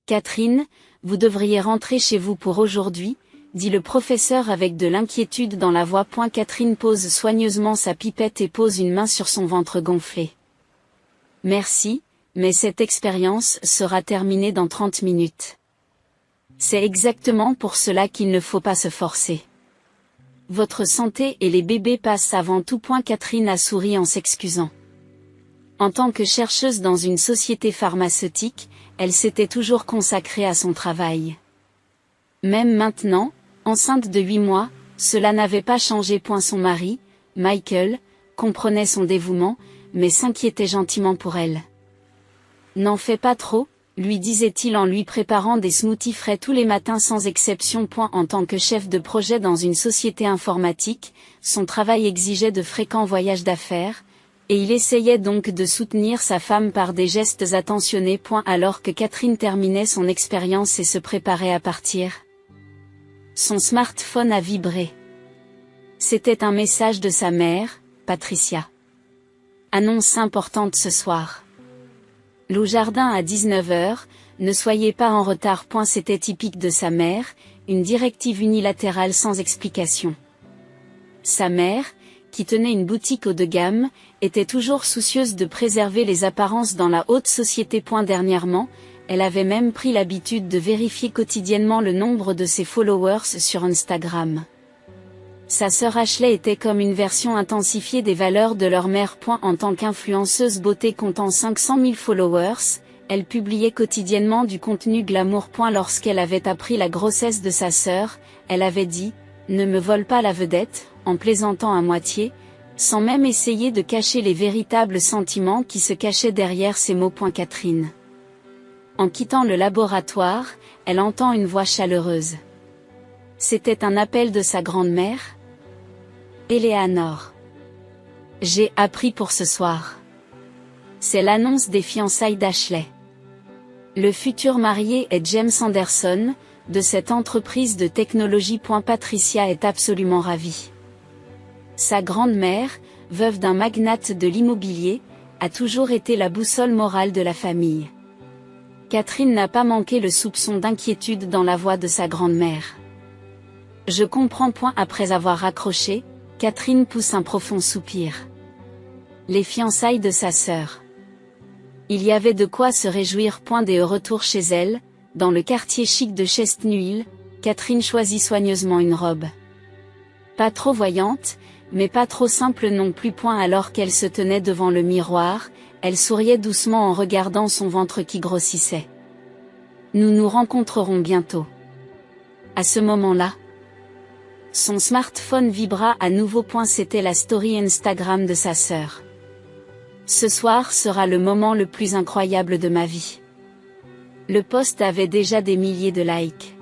Catherine, vous devriez rentrer chez vous pour aujourd'hui, dit le professeur avec de l'inquiétude dans la voix. Catherine pose soigneusement sa pipette et pose une main sur son ventre gonflé. Merci, mais cette expérience sera terminée dans 30 minutes. C'est exactement pour cela qu'il ne faut pas se forcer. Votre santé et les bébés passent avant tout. Catherine a souri en s'excusant. En tant que chercheuse dans une société pharmaceutique, elle s'était toujours consacrée à son travail. Même maintenant, enceinte de 8 mois, cela n'avait pas changé. Son mari, Michael, comprenait son dévouement, mais s'inquiétait gentiment pour elle. N'en fais pas trop, lui disait-il en lui préparant des smoothies frais tous les matins sans exception. En tant que chef de projet dans une société informatique, son travail exigeait de fréquents voyages d'affaires, et il essayait donc de soutenir sa femme par des gestes attentionnés. Alors que Catherine terminait son expérience et se préparait à partir, son smartphone a vibré. C'était un message de sa mère, Patricia. Annonce importante ce soir. Lou Jardin à 19h, ne soyez pas en retard. C'était typique de sa mère, une directive unilatérale sans explication. Sa mère, qui tenait une boutique haut de gamme, était toujours soucieuse de préserver les apparences dans la haute société. Dernièrement, elle avait même pris l'habitude de vérifier quotidiennement le nombre de ses followers sur Instagram. Sa sœur Ashley était comme une version intensifiée des valeurs de leur mère. En tant qu'influenceuse beauté comptant 500 000 followers, elle publiait quotidiennement du contenu glamour. Lorsqu'elle avait appris la grossesse de sa sœur, elle avait dit « Ne me vole pas la vedette », en plaisantant à moitié, sans même essayer de cacher les véritables sentiments qui se cachaient derrière ces mots. Catherine. En quittant le laboratoire, elle entend une voix chaleureuse. C'était un appel de sa grand-mère. Eleanor. J'ai appris pour ce soir. C'est l'annonce des fiançailles d'Ashley. Le futur marié est James Anderson, de cette entreprise de technologie. Patricia est absolument ravie. Sa grand-mère, veuve d'un magnate de l'immobilier, a toujours été la boussole morale de la famille. Catherine n'a pas manqué le soupçon d'inquiétude dans la voix de sa grand-mère. Je comprends. Après avoir raccroché, Catherine pousse un profond soupir. Les fiançailles de sa sœur. Il y avait de quoi se réjouir. Dès le retour chez elle, dans le quartier chic de Chestnut, Catherine choisit soigneusement une robe. Pas trop voyante, mais pas trop simple non plus. Alors qu'elle se tenait devant le miroir, elle souriait doucement en regardant son ventre qui grossissait. Nous nous rencontrerons bientôt. À ce moment-là, son smartphone vibra à nouveau. C'était la story Instagram de sa sœur. Ce soir sera le moment le plus incroyable de ma vie. Le post avait déjà des milliers de likes.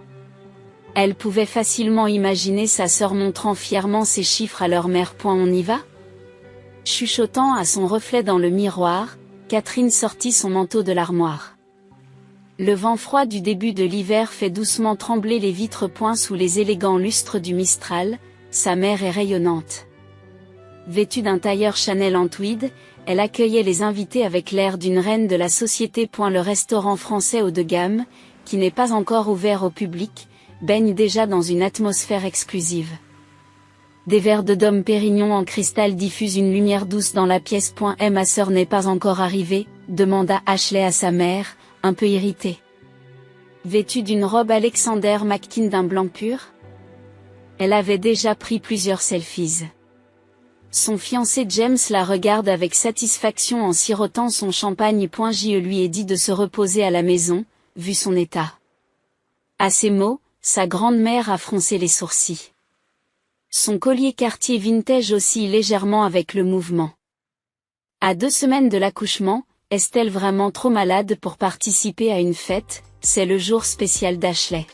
Elle pouvait facilement imaginer sa sœur montrant fièrement ses chiffres à leur mère. On y va ? Chuchotant à son reflet dans le miroir, Catherine sortit son manteau de l'armoire. Le vent froid du début de l'hiver fait doucement trembler les vitres. Sous les élégants lustres du Mistral, sa mère est rayonnante. Vêtue d'un tailleur Chanel en tweed, elle accueillait les invités avec l'air d'une reine de la société. Le restaurant français haut de gamme, qui n'est pas encore ouvert au public, baigne déjà dans une atmosphère exclusive. Des verres de Dom Pérignon en cristal diffusent une lumière douce dans la pièce. Ma sœur n'est pas encore arrivée, demanda Ashley à sa mère, un peu irritée. Vêtue d'une robe Alexander McQueen d'un blanc pur. Elle avait déjà pris plusieurs selfies. Son fiancé James la regarde avec satisfaction en sirotant son champagne. Je lui ai dit de se reposer à la maison, vu son état. À ces mots, sa grand-mère a froncé les sourcils. Son collier Cartier vintage oscille légèrement avec le mouvement. À 2 semaines de l'accouchement, est-elle vraiment trop malade pour participer à une fête? C'est le jour spécial d'Ashley.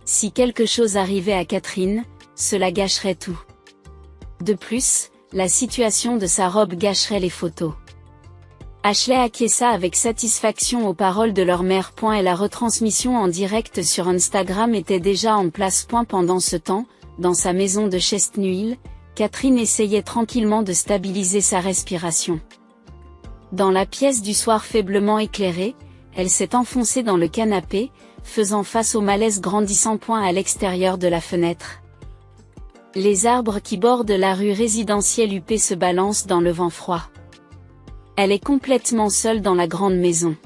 Si quelque chose arrivait à Catherine, cela gâcherait tout. De plus, la situation de sa robe gâcherait les photos. Ashley acquiesça avec satisfaction aux paroles de leur mère. Et la retransmission en direct sur Instagram était déjà en place. Pendant ce temps, dans sa maison de Chestnut, Catherine essayait tranquillement de stabiliser sa respiration. Dans la pièce du soir faiblement éclairée, elle s'est enfoncée dans le canapé, faisant face au malaise grandissant. À l'extérieur de la fenêtre, les arbres qui bordent la rue résidentielle UP se balancent dans le vent froid. Elle est complètement seule dans la grande maison.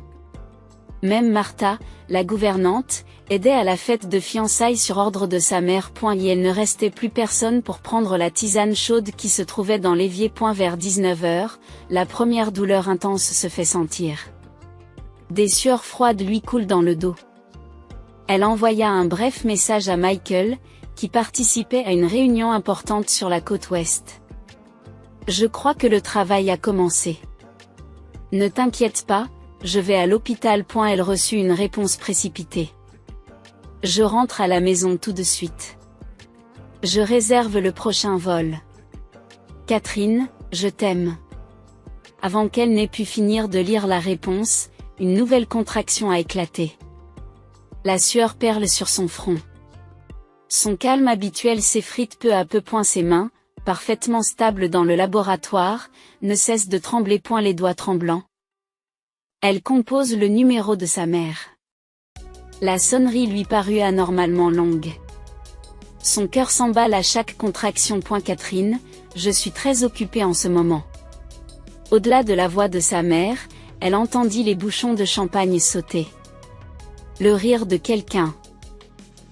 Même Martha, la gouvernante, aidait à la fête de fiançailles sur ordre de sa mère. Et il ne restait plus personne pour prendre la tisane chaude qui se trouvait dans l'évier. Vers 19h, la première douleur intense se fait sentir. Des sueurs froides lui coulent dans le dos. Elle envoya un bref message à Michael, qui participait à une réunion importante sur la côte ouest. Je crois que le travail a commencé. Ne t'inquiète pas, je vais à l'hôpital. Elle reçut une réponse précipitée. Je rentre à la maison tout de suite. Je réserve le prochain vol. Catherine, je t'aime. Avant qu'elle n'ait pu finir de lire la réponse, une nouvelle contraction a éclaté. La sueur perle sur son front. Son calme habituel s'effrite peu à peu. Ses mains, parfaitement stables dans le laboratoire, ne cessent de trembler. Les doigts tremblants. Elle compose le numéro de sa mère. La sonnerie lui parut anormalement longue. Son cœur s'emballe à chaque contraction. Catherine, je suis très occupée en ce moment. Au-delà de la voix de sa mère, elle entendit les bouchons de champagne sauter. Le rire de quelqu'un.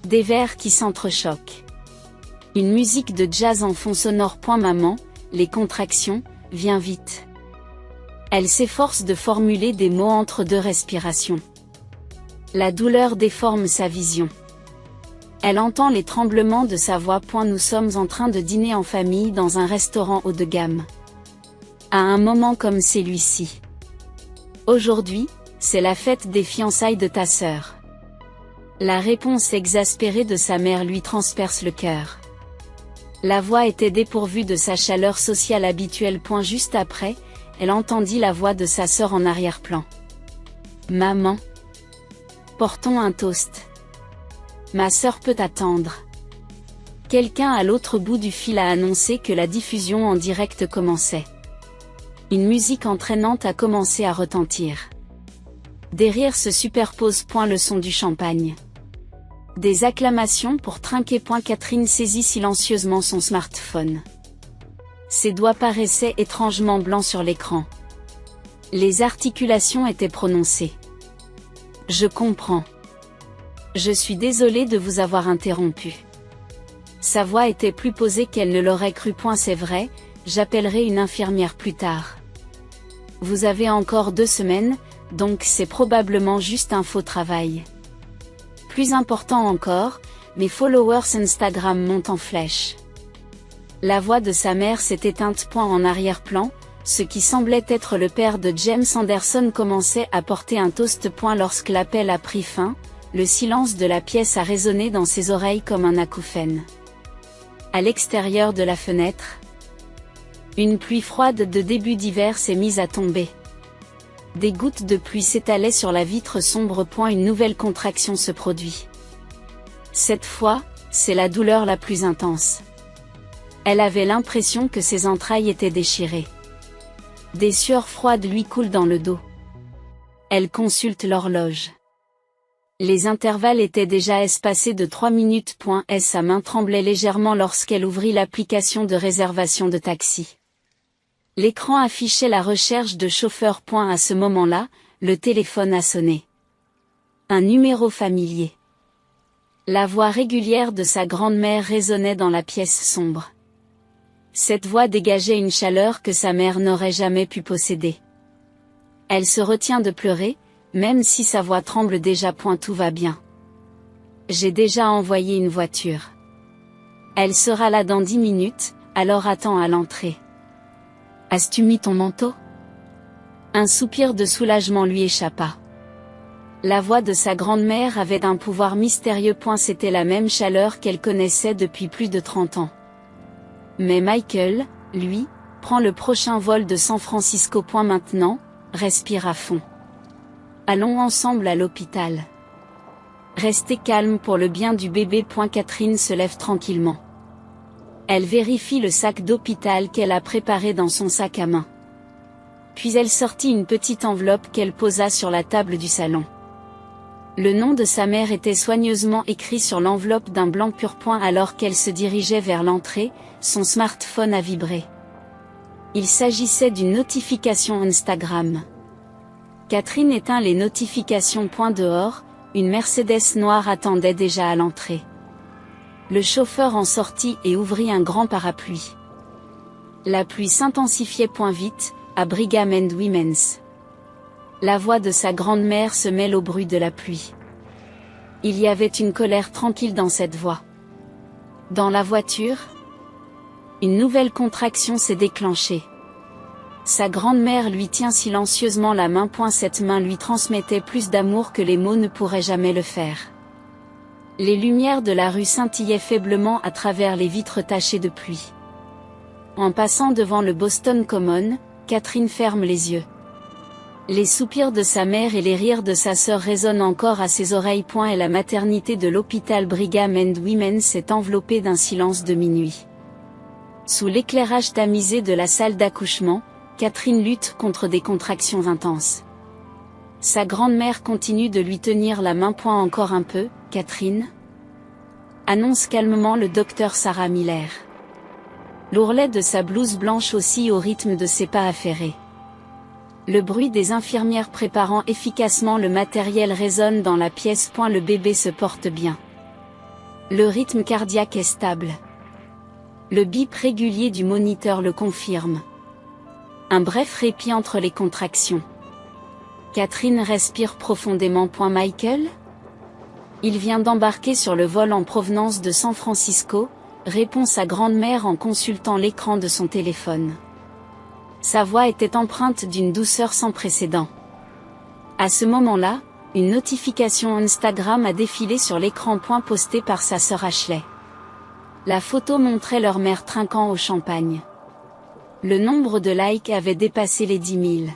Des verres qui s'entrechoquent. Une musique de jazz en fond sonore. Maman, les contractions, viens vite. Elle s'efforce de formuler des mots entre deux respirations. La douleur déforme sa vision. Elle entend les tremblements de sa voix. Nous sommes en train de dîner en famille dans un restaurant haut de gamme. À un moment comme celui-ci. Aujourd'hui, c'est la fête des fiançailles de ta sœur. La réponse exaspérée de sa mère lui transperce le cœur. La voix était dépourvue de sa chaleur sociale habituelle. Juste après, elle entendit la voix de sa sœur en arrière-plan. Maman. Portons un toast. Ma sœur peut attendre. Quelqu'un à l'autre bout du fil a annoncé que la diffusion en direct commençait. Une musique entraînante a commencé à retentir. Des rires se superposent. Le son du champagne. Des acclamations pour trinquer. Catherine saisit silencieusement son smartphone. Ses doigts paraissaient étrangement blancs sur l'écran. Les articulations étaient prononcées. Je comprends. Je suis désolée de vous avoir interrompu. Sa voix était plus posée qu'elle ne l'aurait cru. C'est vrai, j'appellerai une infirmière plus tard. Vous avez encore 2 semaines, donc c'est probablement juste un faux travail. Plus important encore, mes followers Instagram montent en flèche. La voix de sa mère s'est éteinte. En arrière-plan, ce qui semblait être le père de James Anderson commençait à porter un toast. Lorsque l'appel a pris fin, le silence de la pièce a résonné dans ses oreilles comme un acouphène. À l'extérieur de la fenêtre, une pluie froide de début d'hiver s'est mise à tomber. Des gouttes de pluie s'étalaient sur la vitre sombre. Une nouvelle contraction se produit. Cette fois, c'est la douleur la plus intense. Elle avait l'impression que ses entrailles étaient déchirées. Des sueurs froides lui coulent dans le dos. Elle consulte l'horloge. Les intervalles étaient déjà espacés de 3 minutes. Sa main tremblait légèrement lorsqu'elle ouvrit l'application de réservation de taxi. L'écran affichait la recherche de chauffeur. À ce moment-là, le téléphone a sonné. Un numéro familier. La voix régulière de sa grand-mère résonnait dans la pièce sombre. Cette voix dégageait une chaleur que sa mère n'aurait jamais pu posséder. Elle se retient de pleurer, même si sa voix tremble déjà. Tout va bien. J'ai déjà envoyé une voiture. Elle sera là dans 10 minutes, alors attends à l'entrée. As-tu mis ton manteau ? Un soupir de soulagement lui échappa. La voix de sa grand-mère avait un pouvoir mystérieux. C'était la même chaleur qu'elle connaissait depuis plus de 30 ans. Mais Michael, lui, prend le prochain vol de San Francisco. Maintenant, respire à fond. Allons ensemble à l'hôpital. Restez calme pour le bien du bébé. Catherine se lève tranquillement. Elle vérifie le sac d'hôpital qu'elle a préparé dans son sac à main. Puis elle sortit une petite enveloppe qu'elle posa sur la table du salon. Le nom de sa mère était soigneusement écrit sur l'enveloppe d'un blanc pur. Alors qu'elle se dirigeait vers l'entrée, son smartphone a vibré. Il s'agissait d'une notification Instagram. Catherine éteint les notifications. Dehors, une Mercedes noire attendait déjà à l'entrée. Le chauffeur en sortit et ouvrit un grand parapluie. La pluie s'intensifiait. Vite, à Brigham and Women's. La voix de sa grand-mère se mêle au bruit de la pluie. Il y avait une colère tranquille dans cette voix. Dans la voiture, une nouvelle contraction s'est déclenchée. Sa grand-mère lui tient silencieusement la main. Cette main lui transmettait plus d'amour que les mots ne pourraient jamais le faire. Les lumières de la rue scintillaient faiblement à travers les vitres tachées de pluie. En passant devant le Boston Common, Catherine ferme les yeux. Les soupirs de sa mère et les rires de sa sœur résonnent encore à ses oreilles. Et la maternité de l'hôpital Brigham and Women's s'est enveloppée d'un silence de minuit. Sous l'éclairage tamisé de la salle d'accouchement, Catherine lutte contre des contractions intenses. Sa grand-mère continue de lui tenir la main. Encore un peu, Catherine, annonce calmement le docteur Sarah Miller. L'ourlet de sa blouse blanche oscille au rythme de ses pas affairés. Le bruit des infirmières préparant efficacement le matériel résonne dans la pièce. Le bébé se porte bien. Le rythme cardiaque est stable. Le bip régulier du moniteur le confirme. Un bref répit entre les contractions. Catherine respire profondément. Michael ? Il vient d'embarquer sur le vol en provenance de San Francisco, répond sa grand-mère en consultant l'écran de son téléphone. Sa voix était empreinte d'une douceur sans précédent. À ce moment-là, une notification Instagram a défilé sur l'écran. Postée par sa sœur Ashley. La photo montrait leur mère trinquant au champagne. Le nombre de likes avait dépassé les 10 000.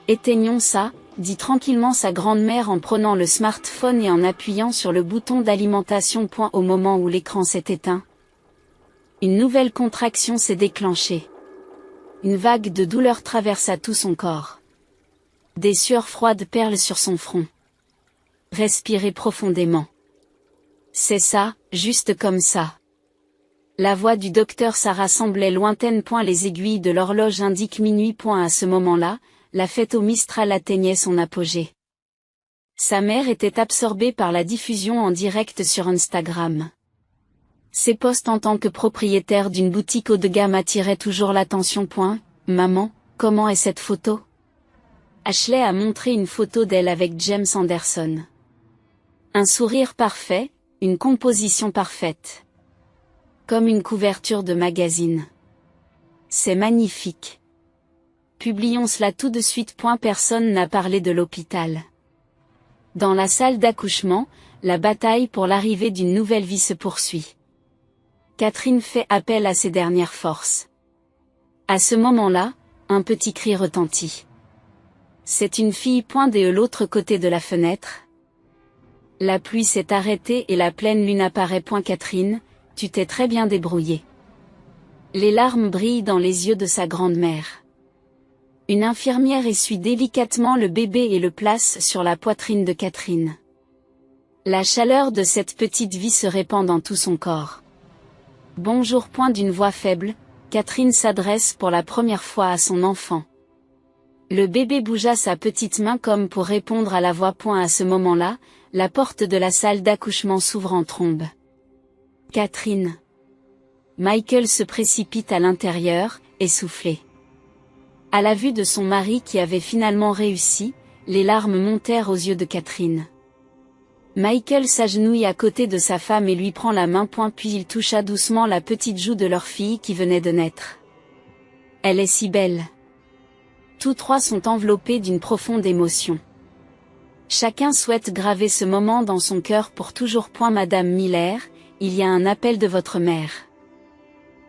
Éteignons ça, dit tranquillement sa grand-mère en prenant le smartphone et en appuyant sur le bouton d'alimentation. Au moment où l'écran s'est éteint, une nouvelle contraction s'est déclenchée. Une vague de douleur traversa tout son corps. Des sueurs froides perlent sur son front. Respirez profondément. C'est ça, juste comme ça. La voix du docteur Sarah semblait lointaine. Les aiguilles de l'horloge indiquent minuit. À ce moment-là, la fête au Mistral atteignait son apogée. Sa mère était absorbée par la diffusion en direct sur Instagram. Ses posts en tant que propriétaire d'une boutique haut de gamme attiraient toujours l'attention. Maman, comment est cette photo ? Ashley a montré une photo d'elle avec James Anderson. Un sourire parfait, une composition parfaite. Comme une couverture de magazine. C'est magnifique. Publions cela tout de suite. Personne n'a parlé de l'hôpital. Dans la salle d'accouchement, la bataille pour l'arrivée d'une nouvelle vie se poursuit. Catherine fait appel à ses dernières forces. À ce moment-là, un petit cri retentit. C'est une fille. De l'autre côté de la fenêtre. La pluie s'est arrêtée et la pleine lune apparaît. Catherine, tu t'es très bien débrouillée. Les larmes brillent dans les yeux de sa grand-mère. Une infirmière essuie délicatement le bébé et le place sur la poitrine de Catherine. La chaleur de cette petite vie se répand dans tout son corps. Bonjour. D'une voix faible, Catherine s'adresse pour la première fois à son enfant. Le bébé bougea sa petite main comme pour répondre à la voix. À ce moment-là, la porte de la salle d'accouchement s'ouvre en trombe. Catherine. Michael se précipite à l'intérieur, essoufflé. À la vue de son mari qui avait finalement réussi, les larmes montèrent aux yeux de Catherine. Michael s'agenouille à côté de sa femme et lui prend la main. Puis il toucha doucement la petite joue de leur fille qui venait de naître. Elle est si belle. Tous trois sont enveloppés d'une profonde émotion. Chacun souhaite graver ce moment dans son cœur pour toujours. Madame Miller, il y a un appel de votre mère.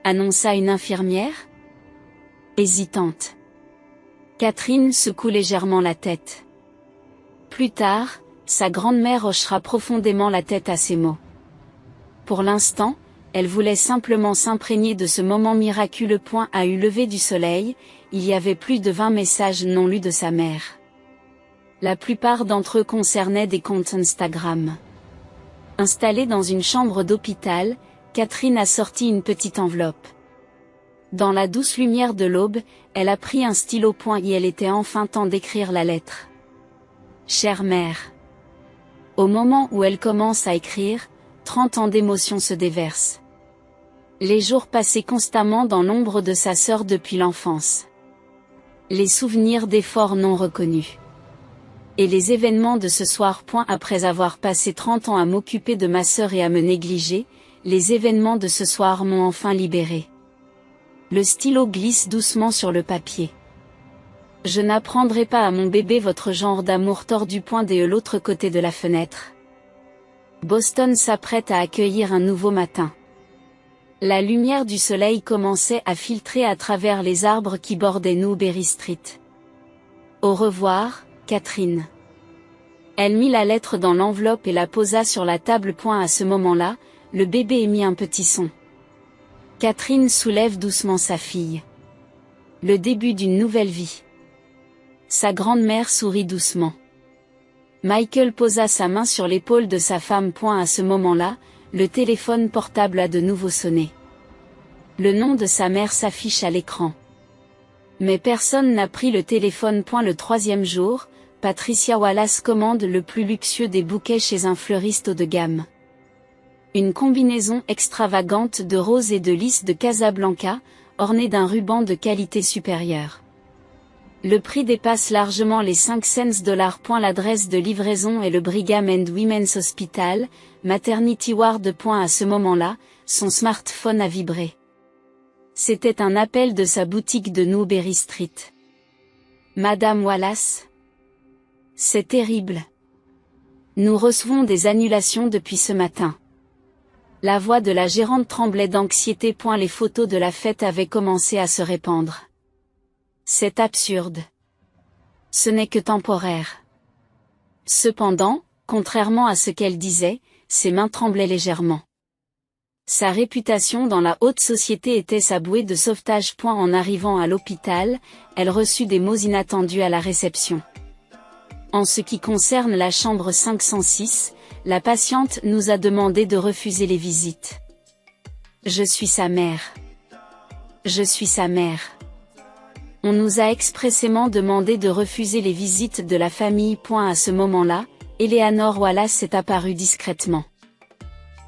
Annonça une infirmière. Hésitante. Catherine secoue légèrement la tête. Plus tard, sa grand-mère hochera profondément la tête à ces mots. Pour l'instant, elle voulait simplement s'imprégner de ce moment miraculeux. À eu lever du soleil, il y avait plus de 20 messages non lus de sa mère. La plupart d'entre eux concernaient des comptes Instagram. Installée dans une chambre d'hôpital, Catherine a sorti une petite enveloppe. Dans la douce lumière de l'aube, elle a pris un stylo et elle était enfin temps d'écrire la lettre. Chère mère. Au moment où elle commence à écrire, 30 ans d'émotion se déversent. Les jours passés constamment dans l'ombre de sa sœur depuis l'enfance. Les souvenirs d'efforts non reconnus. Et les événements de ce soir. Après avoir passé 30 ans à m'occuper de ma sœur et à me négliger, les événements de ce soir m'ont enfin libérée. Le stylo glisse doucement sur le papier. Je n'apprendrai pas à mon bébé votre genre d'amour tordu. De l'autre côté de la fenêtre. Boston s'apprête à accueillir un nouveau matin. La lumière du soleil commençait à filtrer à travers les arbres qui bordaient Newberry Street. Au revoir, Catherine. Elle mit la lettre dans l'enveloppe et la posa sur la table. À ce moment-là, le bébé émit un petit son. Catherine soulève doucement sa fille. Le début d'une nouvelle vie. Sa grand-mère sourit doucement. Michael posa sa main sur l'épaule de sa femme. À ce moment-là, le téléphone portable a de nouveau sonné. Le nom de sa mère s'affiche à l'écran. Mais personne n'a pris le téléphone. Le troisième jour, Patricia Wallace commande le plus luxueux des bouquets chez un fleuriste haut de gamme. Une combinaison extravagante de roses et de lys de Casablanca, ornée d'un ruban de qualité supérieure. Le prix dépasse largement les 5 cents. L'adresse de livraison est le Brigham and Women's Hospital, Maternity Ward. À ce moment-là, son smartphone a vibré. C'était un appel de sa boutique de Newberry Street. Madame Wallace. C'est terrible. Nous recevons des annulations depuis ce matin. La voix de la gérante tremblait d'anxiété. Les photos de la fête avaient commencé à se répandre. C'est absurde. Ce n'est que temporaire. Cependant, contrairement à ce qu'elle disait, ses mains tremblaient légèrement. Sa réputation dans la haute société était sa bouée de sauvetage. En arrivant à l'hôpital, elle reçut des mots inattendus à la réception. En ce qui concerne la chambre 506, la patiente nous a demandé de refuser les visites. Je suis sa mère. Je suis sa mère. On nous a expressément demandé de refuser les visites de la famille. À ce moment-là, Eleanor Wallace est apparue discrètement.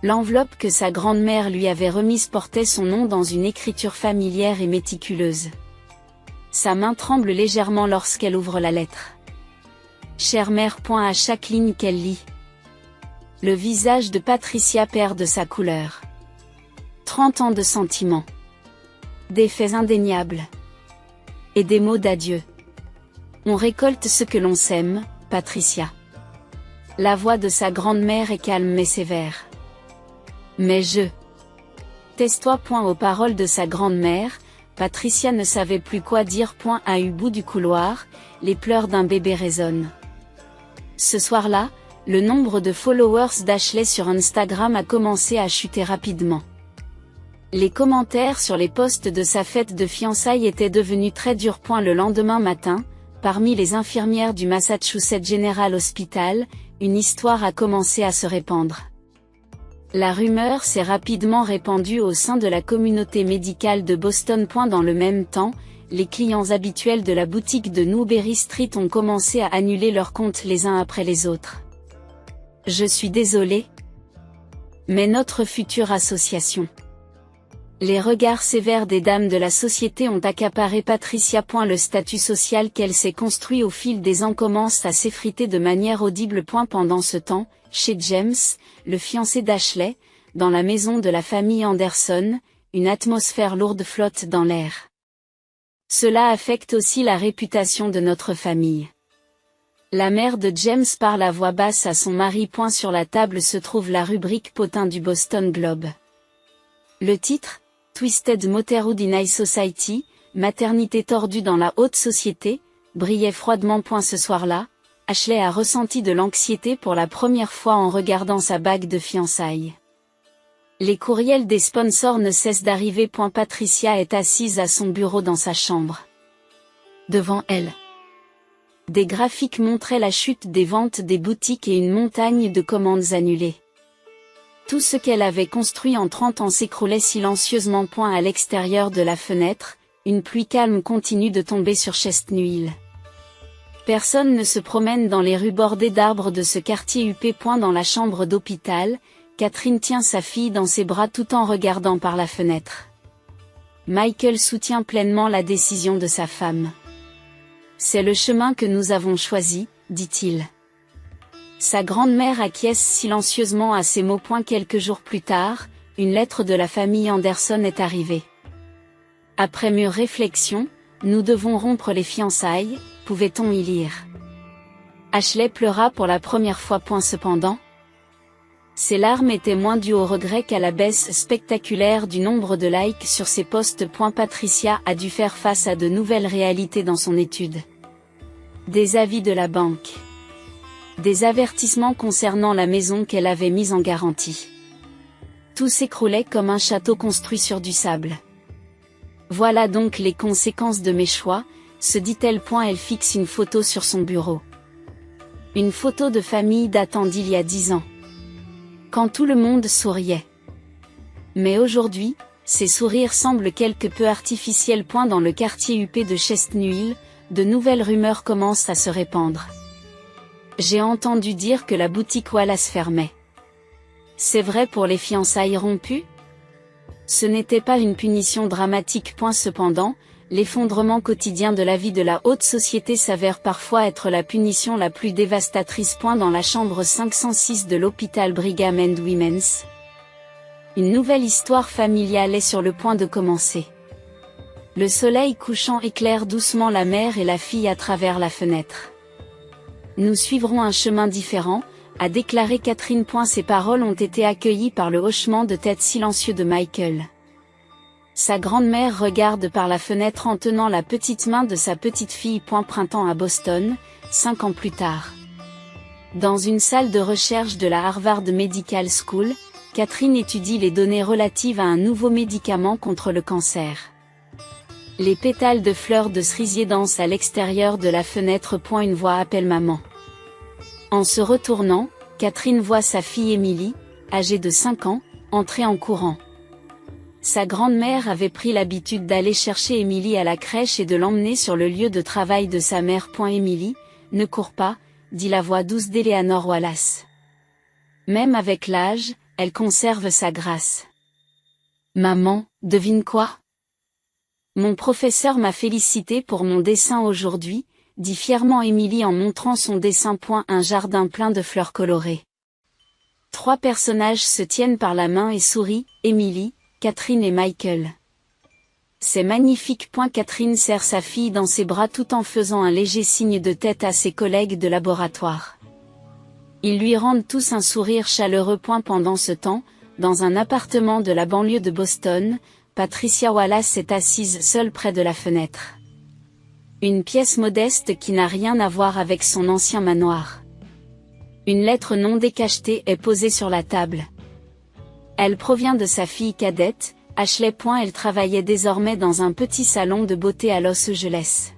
L'enveloppe que sa grand-mère lui avait remise portait son nom dans une écriture familière et méticuleuse. Sa main tremble légèrement lorsqu'elle ouvre la lettre. Chère mère. À chaque ligne qu'elle lit. Le visage de Patricia perd de sa couleur. 30 ans de sentiments. Des faits indéniables. Et des mots d'adieu. On récolte ce que l'on sème, Patricia. La voix de sa grand-mère est calme mais sévère. Mais Tais-toi. Aux paroles de sa grand-mère, Patricia ne savait plus quoi dire. À un bout du couloir, les pleurs d'un bébé résonnent. Ce soir-là, le nombre de followers d'Ashley sur Instagram a commencé à chuter rapidement. Les commentaires sur les posts de sa fête de fiançailles étaient devenus très durs. Le lendemain matin, parmi les infirmières du Massachusetts General Hospital, une histoire a commencé à se répandre. La rumeur s'est rapidement répandue au sein de la communauté médicale de Boston. Dans le même temps, les clients habituels de la boutique de Newberry Street ont commencé à annuler leurs comptes les uns après les autres. Je suis désolé. Mais notre future association. Les regards sévères des dames de la société ont accaparé Patricia. Le statut social qu'elle s'est construit au fil des ans commence à s'effriter de manière audible. Pendant ce temps, chez James, le fiancé d'Ashley, dans la maison de la famille Anderson, une atmosphère lourde flotte dans l'air. Cela affecte aussi la réputation de notre famille. La mère de James parle à voix basse à son mari. Sur la table se trouve la rubrique potin du Boston Globe. Le titre, Twisted Motherhood in High Society, maternité tordue dans la haute société, brillait froidement. Ce soir-là, Ashley a ressenti de l'anxiété pour la première fois en regardant sa bague de fiançailles. Les courriels des sponsors ne cessent d'arriver. Patricia est assise à son bureau dans sa chambre. Devant elle, des graphiques montraient la chute des ventes des boutiques et une montagne de commandes annulées. Tout ce qu'elle avait construit en 30 ans s'écroulait silencieusement. À l'extérieur de la fenêtre, une pluie calme continue de tomber sur Chestnut Hill. Personne ne se promène dans les rues bordées d'arbres de ce quartier huppé. Dans la chambre d'hôpital, Catherine tient sa fille dans ses bras tout en regardant par la fenêtre. Michael soutient pleinement la décision de sa femme. C'est le chemin que nous avons choisi, dit-il. Sa grand-mère acquiesce silencieusement à ces mots. Quelques jours plus tard, une lettre de la famille Anderson est arrivée. Après mûre réflexion, nous devons rompre les fiançailles, pouvait-on y lire. Ashley pleura pour la première fois. Cependant, ses larmes étaient moins dues au regret qu'à la baisse spectaculaire du nombre de likes sur ses posts. Patricia a dû faire face à de nouvelles réalités dans son étude. Des avis de la banque. Des avertissements concernant la maison qu'elle avait mise en garantie. Tout s'écroulait comme un château construit sur du sable. Voilà donc les conséquences de mes choix, se dit-elle. Elle fixe une photo sur son bureau. Une photo de famille datant d'il y a 10 ans. Quand tout le monde souriait. Mais aujourd'hui, ces sourires semblent quelque peu artificiels. Dans le quartier huppé de Chestnut Hill, de nouvelles rumeurs commencent à se répandre. J'ai entendu dire que la boutique Wallace fermait. C'est vrai pour les fiançailles rompues? Ce n'était pas une punition dramatique. Cependant, l'effondrement quotidien de la vie de la haute société s'avère parfois être la punition la plus dévastatrice. Dans la chambre 506 de l'hôpital Brigham and Women's, une nouvelle histoire familiale est sur le point de commencer. Le soleil couchant éclaire doucement la mère et la fille à travers la fenêtre. Nous suivrons un chemin différent, a déclaré Catherine. Ces paroles ont été accueillies par le hochement de tête silencieux de Michael. Sa grand-mère regarde par la fenêtre en tenant la petite main de sa petite fille. Printemps à Boston, 5 ans plus tard. Dans une salle de recherche de la Harvard Medical School, Catherine étudie les données relatives à un nouveau médicament contre le cancer. Les pétales de fleurs de cerisier dansent à l'extérieur de la fenêtre. Une voix appelle maman. En se retournant, Catherine voit sa fille Emily, âgée de 5 ans, entrer en courant. Sa grand-mère avait pris l'habitude d'aller chercher Emily à la crèche et de l'emmener sur le lieu de travail de sa mère. Emily, ne cours pas, dit la voix douce d'Eleanor Wallace. Même avec l'âge, elle conserve sa grâce. Maman, devine quoi? Mon professeur m'a félicité pour mon dessin aujourd'hui, dit fièrement Emily en montrant son dessin. Un jardin plein de fleurs colorées. 3 personnages se tiennent par la main et sourient, Emily, Catherine et Michael. C'est magnifique. Catherine serre sa fille dans ses bras tout en faisant un léger signe de tête à ses collègues de laboratoire. Ils lui rendent tous un sourire chaleureux. Pendant ce temps, dans un appartement de la banlieue de Boston, Patricia Wallace est assise seule près de la fenêtre. Une pièce modeste qui n'a rien à voir avec son ancien manoir. Une lettre non décachetée est posée sur la table. Elle provient de sa fille cadette, Ashley. Elle travaillait désormais dans un petit salon de beauté à Los Angeles.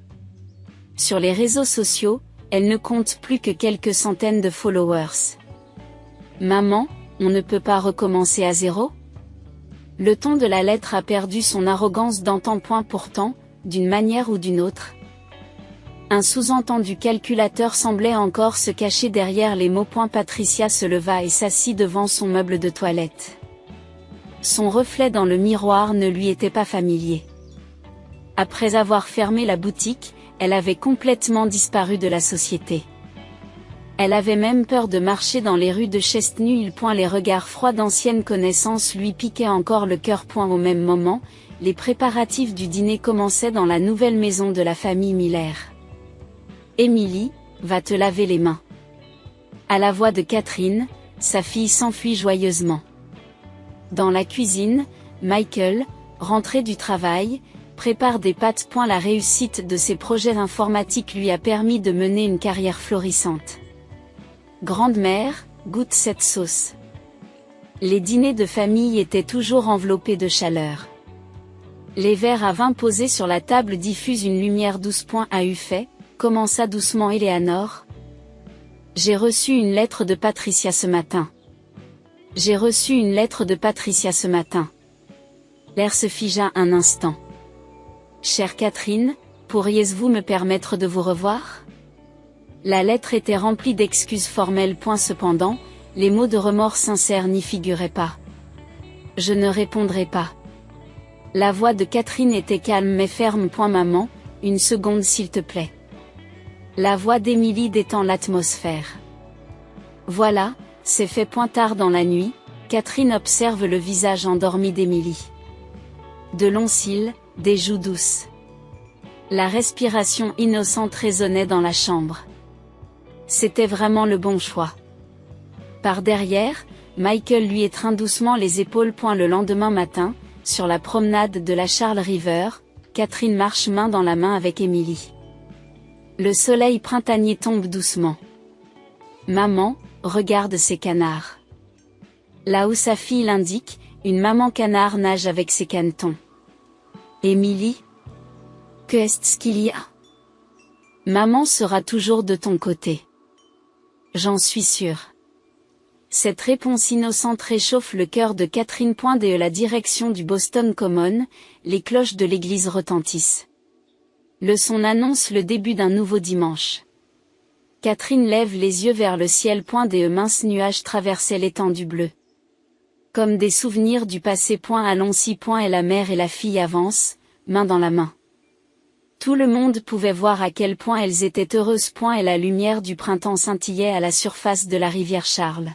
Sur les réseaux sociaux, elle ne compte plus que quelques centaines de followers. Maman, on ne peut pas recommencer à zéro? Le ton de la lettre a perdu son arrogance d'antan. Pourtant, d'une manière ou d'une autre. Un sous-entendu calculateur semblait encore se cacher derrière les mots. Patricia se leva et s'assit devant son meuble de toilette. Son reflet dans le miroir ne lui était pas familier. Après avoir fermé la boutique, elle avait complètement disparu de la société. Elle avait même peur de marcher dans les rues de Chestnut Hill. Les regards froids d'anciennes connaissances lui piquaient encore le cœur. Au même moment, les préparatifs du dîner commençaient dans la nouvelle maison de la famille Miller. Emily, va te laver les mains. À la voix de Catherine, sa fille s'enfuit joyeusement. Dans la cuisine, Michael, rentré du travail, prépare des pâtes. La réussite de ses projets informatiques lui a permis de mener une carrière florissante. Grande-mère, goûte cette sauce. Les dîners de famille étaient toujours enveloppés de chaleur. Les verres à vin posés sur la table diffusent une lumière douce. À fait, commença doucement Éléanore. J'ai reçu une lettre de Patricia ce matin. J'ai reçu une lettre de Patricia ce matin. L'air se figea un instant. Chère Catherine, pourriez-vous me permettre de vous revoir? La lettre était remplie d'excuses formelles. Cependant, les mots de remords sincères n'y figuraient pas. Je ne répondrai pas. La voix de Catherine était calme mais ferme. Maman, une seconde s'il te plaît. La voix d'Émilie détend l'atmosphère. Voilà, c'est fait. Tard dans la nuit, Catherine observe le visage endormi d'Émilie. De longs cils, des joues douces. La respiration innocente résonnait dans la chambre. C'était vraiment le bon choix. Par derrière, Michael lui étreint doucement les épaules. Le lendemain matin, sur la promenade de la Charles River, Catherine marche main dans la main avec Émilie. Le soleil printanier tombe doucement. Maman, regarde ces canards. Là où sa fille l'indique, une maman canard nage avec ses canetons. Émilie? Qu'est-ce qu'il y a? Maman sera toujours de ton côté. J'en suis sûre. Cette réponse innocente réchauffe le cœur de Catherine. De la direction du Boston Common, les cloches de l'église retentissent. Le son annonce le début d'un nouveau dimanche. Catherine lève les yeux vers le ciel. Des minces nuages traversaient l'étendue bleue. Comme des souvenirs du passé. Allons-y. Et la mère et la fille avancent, main dans la main. Tout le monde pouvait voir à quel point elles étaient heureuses. Et la lumière du printemps scintillait à la surface de la rivière Charles.